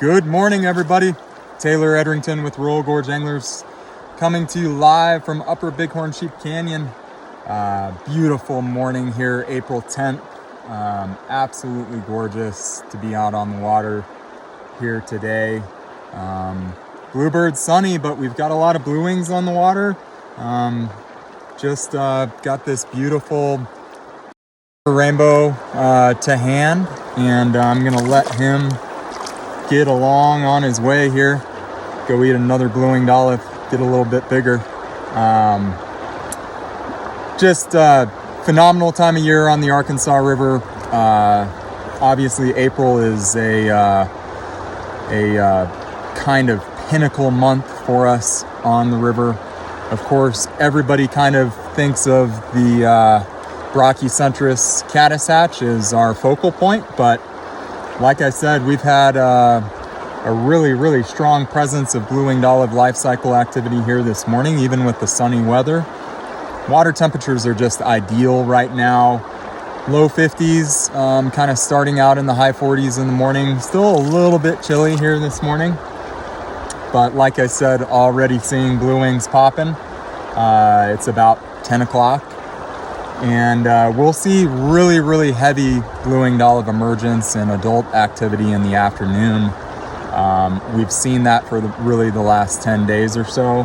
Good morning, everybody. Taylor Edrington with Royal Gorge Anglers coming to you live from Upper Bighorn Sheep Canyon. Beautiful morning here, April 10th. Absolutely gorgeous to be out on the water here today. Bluebird sunny, but we've got a lot of blue wings on the water. Just got this beautiful rainbow to hand, and I'm gonna let him get along on his way here. Go eat another blue winged olive, get a little bit bigger. Just phenomenal time of year on the Arkansas River. Obviously April is a kind of pinnacle month for us on the river. Of course, everybody kind of thinks of the Brachycentrus caddis hatch as our focal point, but like I said, we've had a really strong presence of blue-winged olive life cycle activity here this morning, even with the sunny weather. Water temperatures are just ideal right now. Low 50s, kind of starting out in the high 40s in the morning. Still a little bit chilly here this morning, but like I said, already seeing blue wings popping. It's about 10 o'clock. And we'll see really heavy blue-winged olive emergence and adult activity in the afternoon. We've seen that for the last 10 days or so.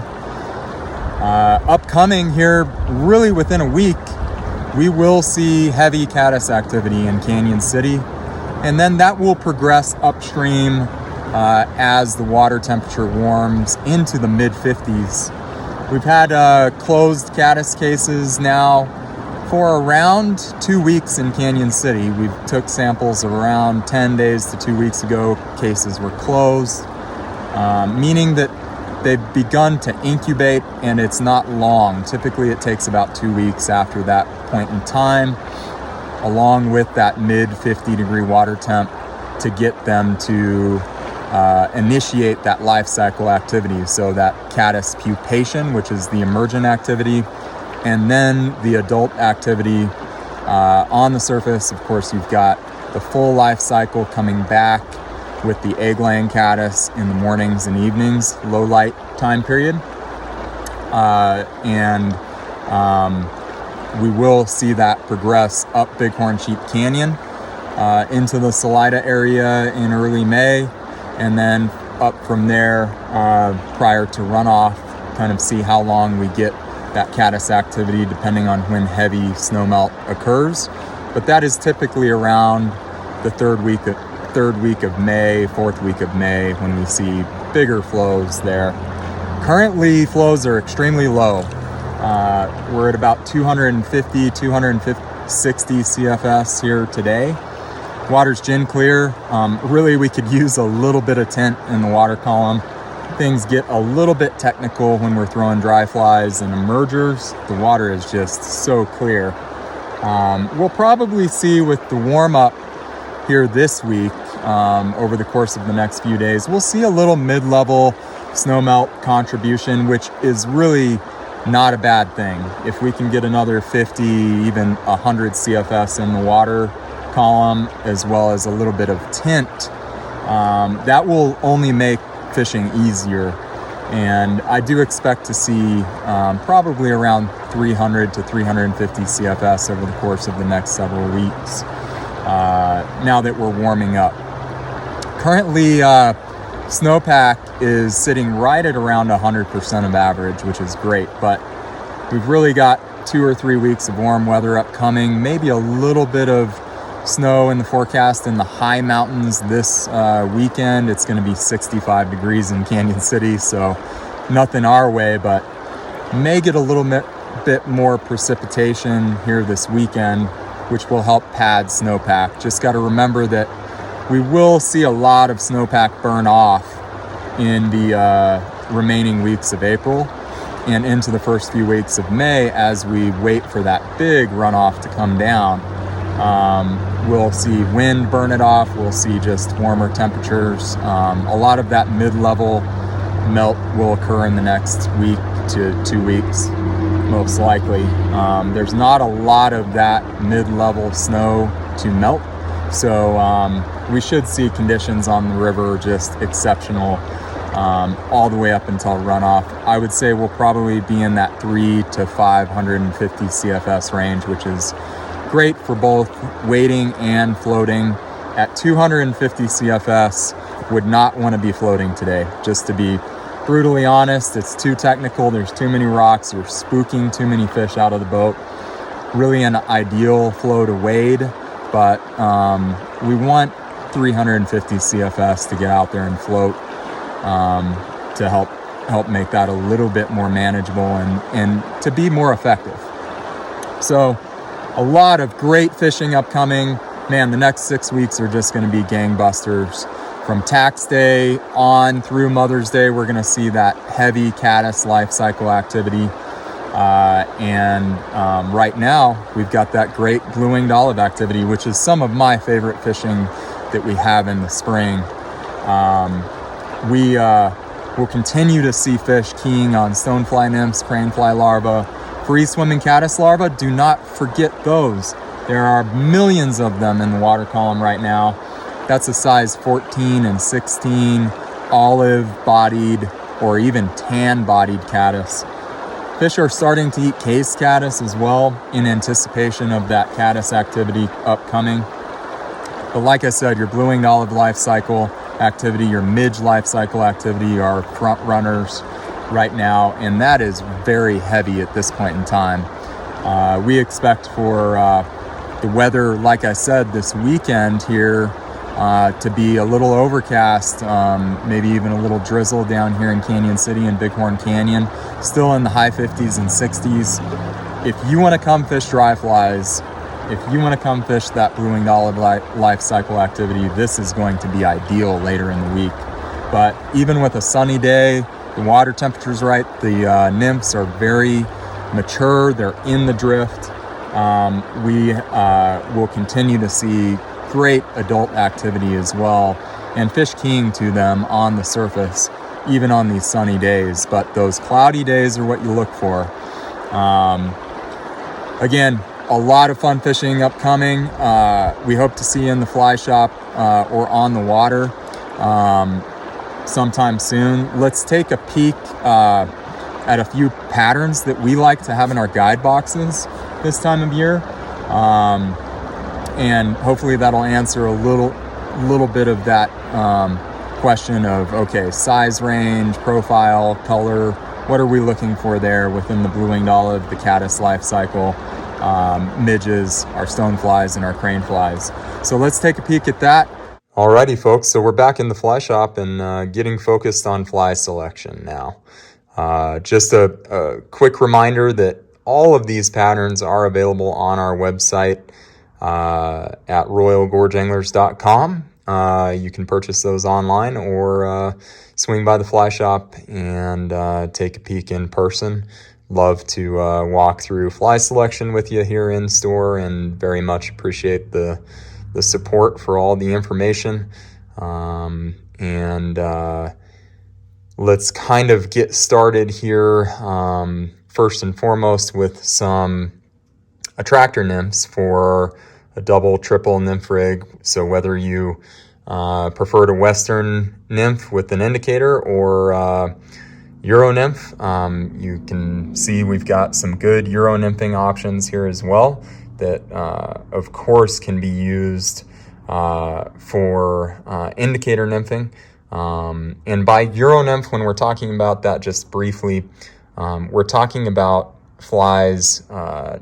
Upcoming here, really within a week, we will see heavy caddis activity in Canyon City, and then that will progress upstream as the water temperature warms into the mid-50s. We've had closed caddis cases now for around 2 weeks in Canyon City. We took samples around 10 days to 2 weeks ago. Cases were closed, meaning that they've begun to incubate, and it's not long. Typically it takes about 2 weeks after that point in time, along with that mid 50 degree water temp, to get them to initiate that life cycle activity. So that caddis pupation, which is the emergent activity, and then the adult activity on the surface. Of course, you've got the full life cycle coming back with the egg-laying caddis in the mornings and evenings, low light time period. And we will see that progress up Bighorn Sheep Canyon into the Salida area in early May, and then up from there prior to runoff, kind of see how long we get that caddis activity depending on when heavy snowmelt occurs. But that is typically around the third week of May, fourth week of May, when we see bigger flows there. Currently, flows are extremely low. We're at about 260 CFS here today. Water's gin clear. Really, we could use a little bit of tint in the water column. Things get a little bit technical when we're throwing dry flies and emergers. The water is just so clear. We'll probably see with the warm up here this week, over the course of the next few days, we'll see a little mid-level snowmelt contribution, which is really not a bad thing. If we can get another 50, even 100 CFS in the water column, as well as a little bit of tint, that will only make fishing easier. And I do expect to see probably around 300 to 350 CFS over the course of the next several weeks, now that we're warming up. Currently, snowpack is sitting right at around 100% of average, which is great, but we've really got 2 or 3 weeks of warm weather upcoming, maybe a little bit of snow in the forecast in the high mountains this weekend. It's going to be 65 degrees in Canyon City, so nothing our way, but may get a little bit more precipitation here this weekend, which will help pad snowpack. Just got to remember that we will see a lot of snowpack burn off in the remaining weeks of April and into the first few weeks of May as we wait for that big runoff to come down. We'll see wind burn it off. We'll see just warmer temperatures. A lot of that mid-level melt will occur in the next week to 2 weeks, most likely. There's not a lot of that mid-level snow to melt So we should see conditions on the river just exceptional all the way up until runoff. I would say we'll probably be in that 300 to 550 CFS range, which is great for both wading and floating. At 250 CFS, would not want to be floating today. Just to be brutally honest, it's too technical. There's too many rocks. You're spooking too many fish out of the boat. Really an ideal flow to wade, but we want 350 CFS to get out there and float to help make that a little bit more manageable and to be more effective. So a lot of great fishing upcoming. Man, the next 6 weeks are just going to be gangbusters. From tax day on through Mother's Day, we're going to see that heavy caddis life cycle activity. And right now, we've got that great blue-winged olive activity, which is some of my favorite fishing that we have in the spring. We will continue to see fish keying on stonefly nymphs, cranefly larvae, free-swimming caddis larvae. Do not forget those. There are millions of them in the water column right now. That's a size 14 and 16 olive-bodied or even tan-bodied caddis. Fish are starting to eat case caddis as well in anticipation of that caddis activity upcoming. But like I said, your blue-winged olive life cycle activity, your midge life cycle activity are front runners right now, and that is very heavy at this point in time. We expect for the weather, like I said, this weekend here to be a little overcast, maybe even a little drizzle down here in Canyon City and Bighorn Canyon, still in the high 50s and 60s. If you want to come fish dry flies, if you want to come fish that blue-winged olive life cycle activity, this is going to be ideal later in the week. But even with a sunny day, the water temperature's right, the nymphs are very mature, they're in the drift. We will continue to see great adult activity as well, and fish keying to them on the surface, even on these sunny days. But those cloudy days are what you look for. Again, a lot of fun fishing upcoming. We hope to see you in the fly shop or on the water sometime soon. Let's take a peek at a few patterns that we like to have in our guide boxes this time of year. And hopefully that'll answer a little bit of that question of, okay, size range, profile, color, what are we looking for there within the blue-winged olive, the caddis life cycle, midges, our stoneflies, and our craneflies. So let's take a peek at that. Alrighty, folks, so we're back in the fly shop and getting focused on fly selection now. Just a quick reminder that all of these patterns are available on our website at royalgorgeanglers.com. You can purchase those online or swing by the fly shop and take a peek in person. Love to walk through fly selection with you here in store, and very much appreciate the support for all the information. Let's kind of get started here first and foremost with some attractor nymphs for a double, triple nymph rig. So whether you prefer a Western nymph with an indicator or Euro nymph, you can see we've got some good Euro nymphing options here as well that of course can be used for indicator nymphing. And by Euro nymph, when we're talking about that just briefly, we're talking about flies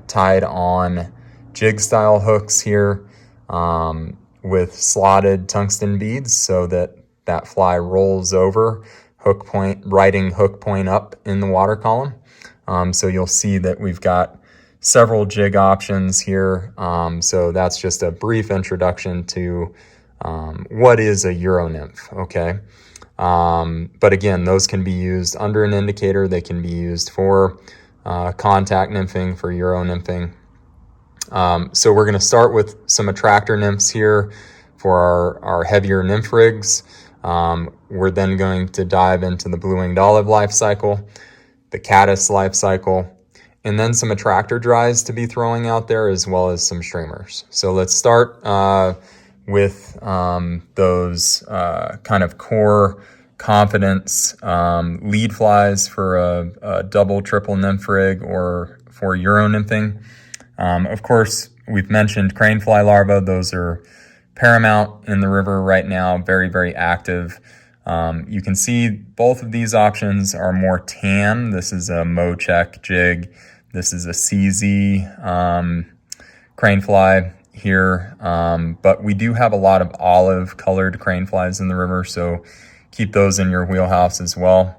tied on jig style hooks here with slotted tungsten beads so that that fly rolls over hook point, riding hook point up in the water column. So you'll see that we've got several jig options here. So that's just a brief introduction to what is a Euro nymph, okay? But again, those can be used under an indicator. They can be used for contact nymphing, for Euro nymphing. So we're going to start with some attractor nymphs here for our heavier nymph rigs. We're then going to dive into the blue-winged olive life cycle, the caddis life cycle, and then some attractor dries to be throwing out there, as well as some streamers. So let's start with those kind of core confidence lead flies for a double, triple nymph rig or for Euro nymphing. Of course, we've mentioned crane fly larvae. Those are paramount in the river right now, very, very active. You can see both of these options are more tan. This is a Mo-Check jig. This is a CZ crane fly here, but we do have a lot of olive colored crane flies in the river, so keep those in your wheelhouse as well.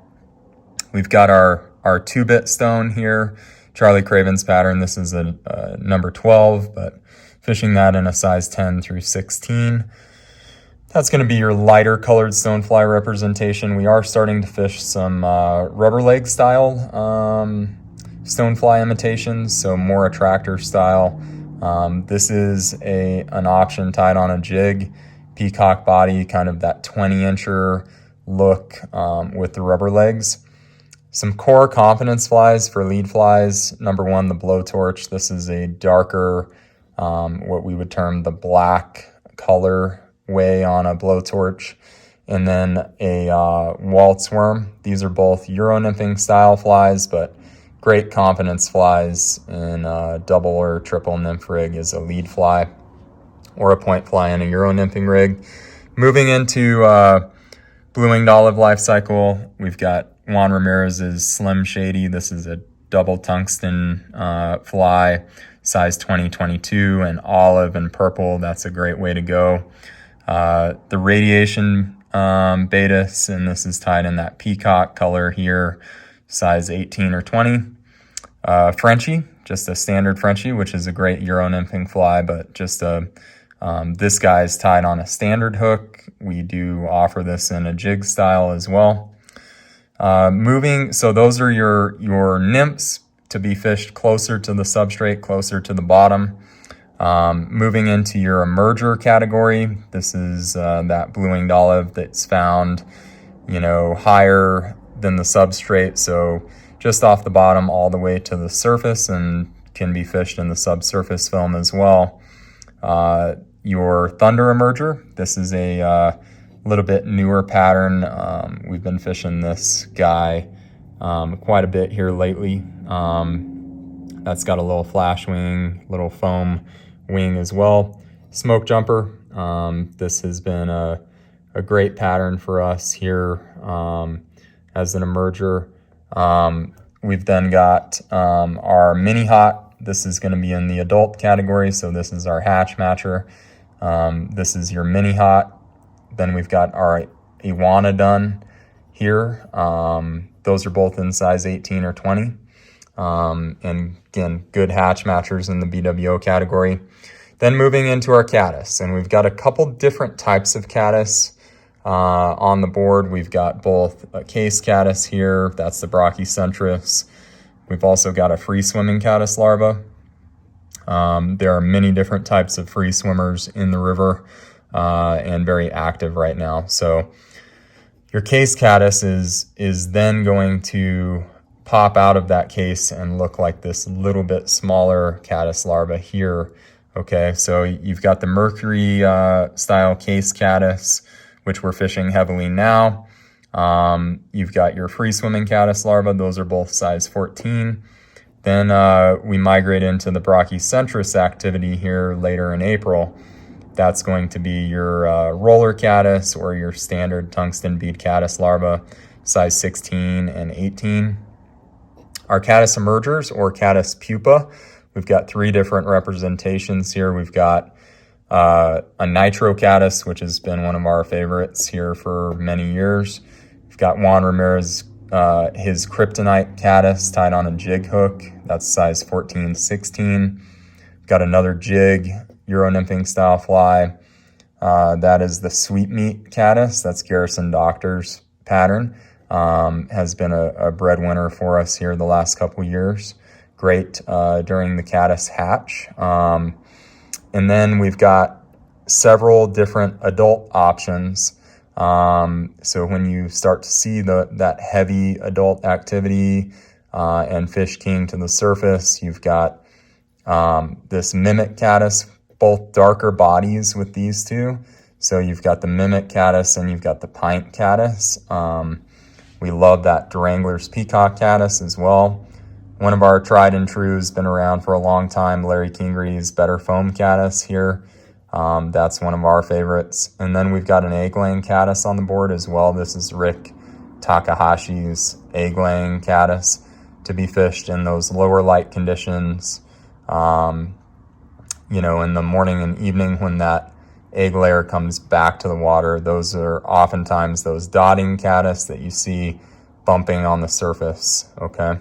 We've got our 2-bit stone here, Charlie Craven's pattern. This is a number 12, but fishing that in a size 10 through 16. That's going to be your lighter colored stonefly representation. We are starting to fish some rubber leg style stonefly imitations, so more attractor style. This is an option tied on a jig, peacock body, kind of that 20-incher look with the rubber legs. Some core confidence flies for lead flies. Number 1, the blowtorch. This is a darker, what we would term the black color way on a blowtorch. And then a waltz worm. These are both Euro nymphing style flies, but great confidence flies in a double or triple nymph rig as a lead fly, or a point fly in a Euro nymphing rig. Moving into blue-winged olive life cycle, we've got Juan Ramirez's Slim Shady. This is a double tungsten fly, size 2022, and olive and purple. That's a great way to go. The radiation Betis, and this is tied in that peacock color here, size 18 or 20. Frenchie, just a standard Frenchie, which is a great Euro nymphing fly, but just this guy's tied on a standard hook. We do offer this in a jig style as well. So those are your nymphs to be fished closer to the substrate, closer to the bottom. Moving into your emerger category, this is that blue-winged olive that's found, higher than the substrate, so just off the bottom all the way to the surface, and can be fished in the subsurface film as well. Your thunder emerger, this is a little bit newer pattern. We've been fishing this guy quite a bit here lately. That's got a little flash wing, little foam wing as well. Smoke jumper, this has been a great pattern for us here as an emerger. We've then got our mini hot. This is going to be in the adult category, so this is our hatch matcher. This is your mini hot. Then we've got our Iguanodon here. Those are both in size 18 or 20. And again, good hatch matchers in the BWO category. Then moving into our caddis, and we've got a couple different types of caddis on the board. We've got both a case caddis here, that's the Brachycentrus. We've also got a free swimming caddis larva. There are many different types of free swimmers in the river and very active right now. So your case caddis is then going to pop out of that case and look like this little bit smaller caddis larva here. Okay, so you've got the mercury style case caddis, which we're fishing heavily now. You've got your free swimming caddis larva. Those are both size 14. Then we migrate into the Brachycentrus activity here later in April. That's going to be your roller caddis or your standard tungsten bead caddis larva, size 16 and 18. Our caddis emergers or caddis pupa, we've got 3 different representations here. We've got a nitro caddis, which has been one of our favorites here for many years. We've got Juan Ramirez, his kryptonite caddis tied on a jig hook. That's size 14, 16. We've got another jig, Euro nymphing style fly. That is the sweet meat caddis. That's Garrison Doctor's pattern. Has been a breadwinner for us here the last couple years. Great during the caddis hatch. And then we've got several different adult options. So when you start to see that heavy adult activity and fish king to the surface, you've got this mimic caddis, both darker bodies with these two. So you've got the mimic caddis and you've got the pint caddis. We love that Durangler's peacock caddis as well. One of our tried and trues, been around for a long time, Larry Kingery's Better Foam caddis here. That's one of our favorites. And then we've got an egg-laying caddis on the board as well. This is Rick Takahashi's egg-laying caddis to be fished in those lower light conditions, you know, in the morning and evening when that egg layer comes back to the water. Those are oftentimes those dotting caddis that you see bumping on the surface, okay?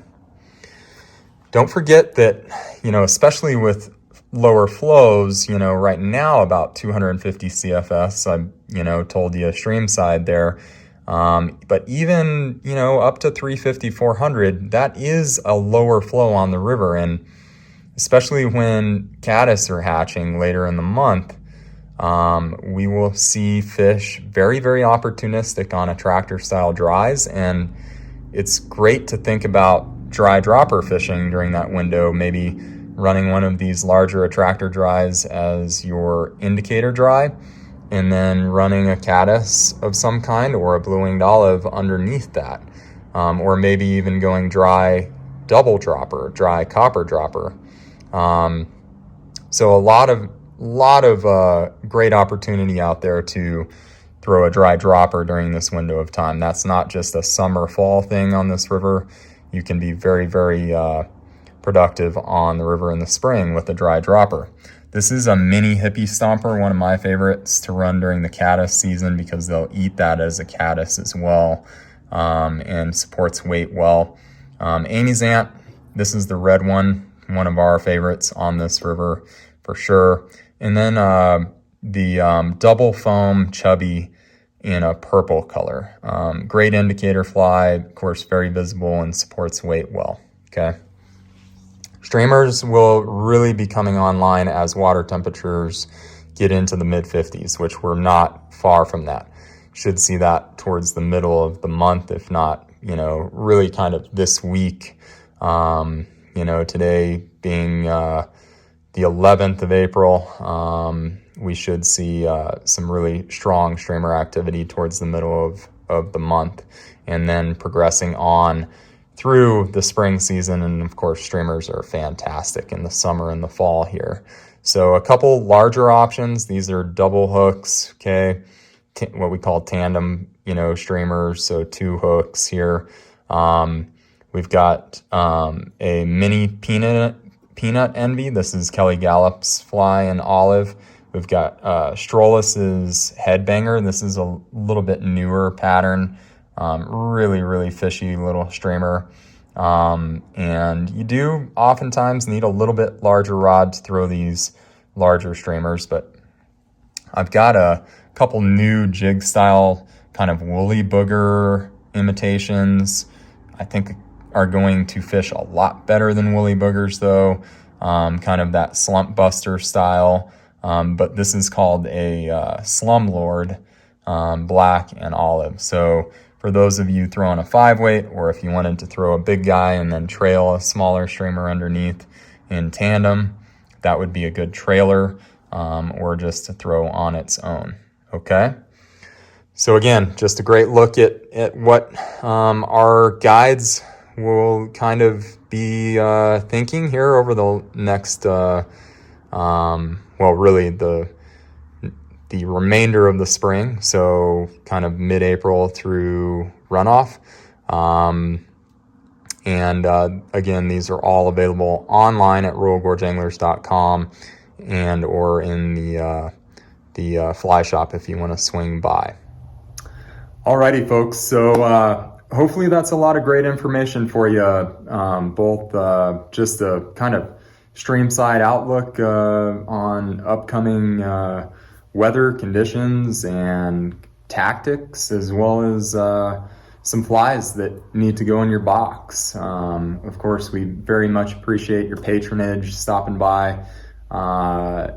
Don't forget that, you know, especially with lower flows, you know, right now about 250 CFS, I, you know, told you stream side there. But even, you know, up to 350, 400, that is a lower flow on the river. And especially when caddis are hatching later in the month, we will see fish very, very opportunistic on attractor style dries. And it's great to think about dry dropper fishing during that window, maybe running one of these larger attractor dries as your indicator dry, and then running a caddis of some kind or a blue-winged olive underneath that, or maybe even going dry double dropper, dry copper dropper. So a lot of great opportunity out there to throw a dry dropper during this window of time. That's not just a summer fall thing on this river. You can be very, very productive on the river in the spring with a dry dropper. This is a mini hippie stomper, one of my favorites to run during the caddis season because they'll eat that as a caddis as well, and supports weight well. Amy's Ant, this is the red one of our favorites on this river for sure. And then the double foam chubby in a purple color. Great indicator fly, of course, very visible and supports weight well, okay? Streamers will really be coming online as water temperatures get into the mid-50s, which we're not far from that. Should see that towards the middle of the month, if not, you know, really kind of this week. You know, today being the 11th of April, we should see some really strong streamer activity towards the middle of the month, and then progressing on through the spring season. And of course, streamers are fantastic in the summer and the fall here. So a couple larger options. These are double hooks, okay? What we call tandem, you know, streamers. So 2 hooks here. We've got a mini peanut envy. This is Kelly Gallup's fly in olive. We've got Strollus's headbanger. This is a little bit newer pattern. Really, really fishy little streamer. And you do oftentimes need a little bit larger rod to throw these larger streamers, but I've got a couple new jig style kind of woolly booger imitations. I think are going to fish a lot better than woolly boogers though. Kind of that slump buster style. But this is called a Slum Lord, black and olive. So for those of you throwing a 5-weight, or if you wanted to throw a big guy and then trail a smaller streamer underneath in tandem, that would be a good trailer, or just to throw on its own, okay? So again, just a great look at what our guides will kind of be thinking here over the next, well, really the remainder of the spring, so kind of mid-April through runoff. And again, these are all available online at royalgorgeanglers.com and or in the fly shop if you want to swing by. Alrighty, folks. So hopefully that's a lot of great information for you, both just a kind of stream side outlook on upcoming weather conditions and tactics, as well as some flies that need to go in your box. Of course, we very much appreciate your patronage, stopping by, try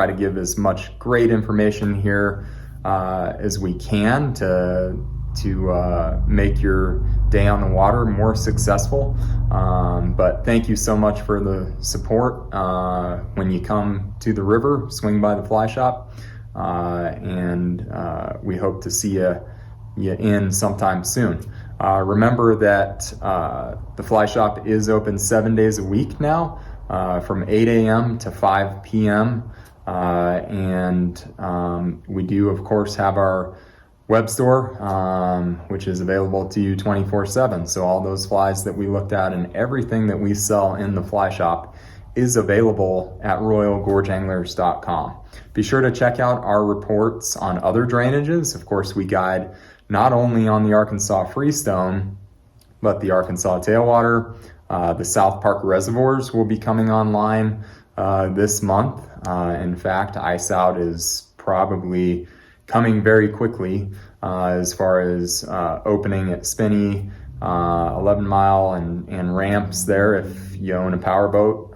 to give as much great information here as we can to to make your day on the water more successful. But thank you so much for the support. When you come to the river, swing by the fly shop, and we hope to see you in sometime soon. Remember that the fly shop is open 7 days a week now, from 8 a.m. to 5 p.m. And we do, of course, have our web store, which is available to you 24/7. So all those flies that we looked at and everything that we sell in the fly shop is available at royalgorgeanglers.com. Be sure to check out our reports on other drainages. Of course, we guide not only on the Arkansas Freestone, but the Arkansas Tailwater. The South Park reservoirs will be coming online this month. In fact, ice out is probably coming very quickly as far as opening at Spinney, 11 Mile and ramps there. If you own a powerboat,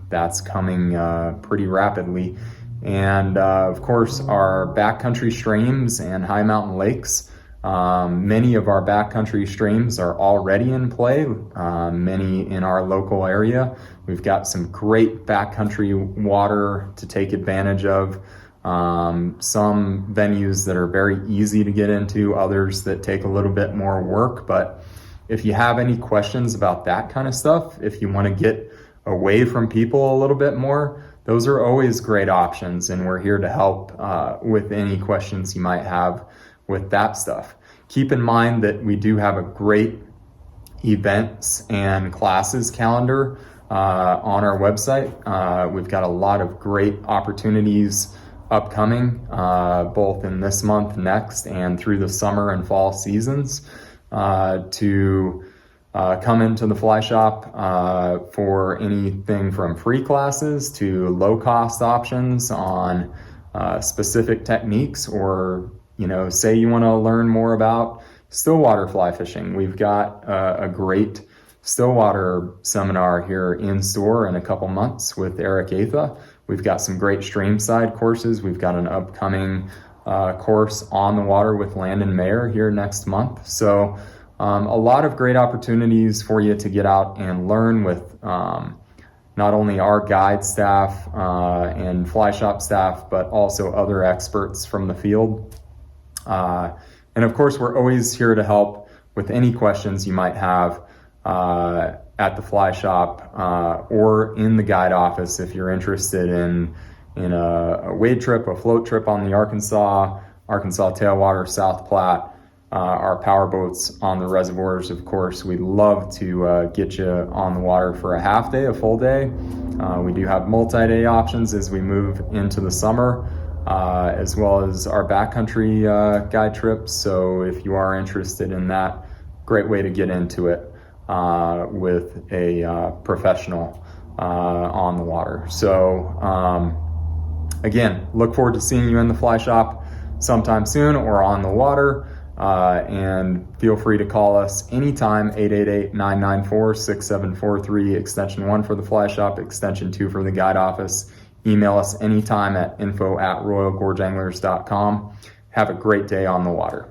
that's coming pretty rapidly. And of course, our backcountry streams and high mountain lakes. Many of our backcountry streams are already in play, many in our local area. We've got some great backcountry water to take advantage of. Some venues that are very easy to get into, others that take a little bit more work. But if you have any questions about that kind of stuff, if you want to get away from people a little bit more, those are always great options, and we're here to help with any questions you might have with that stuff. Keep in mind that we do have a great events and classes calendar on our website. We've got a lot of great opportunities upcoming, both in this month, next, and through the summer and fall seasons, to come into the fly shop for anything from free classes to low-cost options on specific techniques, or say you want to learn more about stillwater fly fishing. We've got a great stillwater seminar here in store in a couple months with Eric Atha. We've got some great streamside courses. We've got an upcoming course on the water with Landon Mayer here next month. So a lot of great opportunities for you to get out and learn with not only our guide staff and fly shop staff, but also other experts from the field. And of course, we're always here to help with any questions you might have at the fly shop or in the guide office. If you're interested in a wade trip, a float trip on the Arkansas Tailwater, South Platte, our power boats on the reservoirs, of course, we'd love to get you on the water for a half day, a full day. We do have multi-day options as we move into the summer, as well as our backcountry guide trips. So if you are interested in that, great way to get into it with a professional on the water. So again, look forward to seeing you in the fly shop sometime soon or on the water. And feel free to call us anytime, 888-994-6743, extension 1 for the fly shop, extension 2 for the guide office. Email us anytime at info@royalgorgeanglers.com. Have a great day on the water.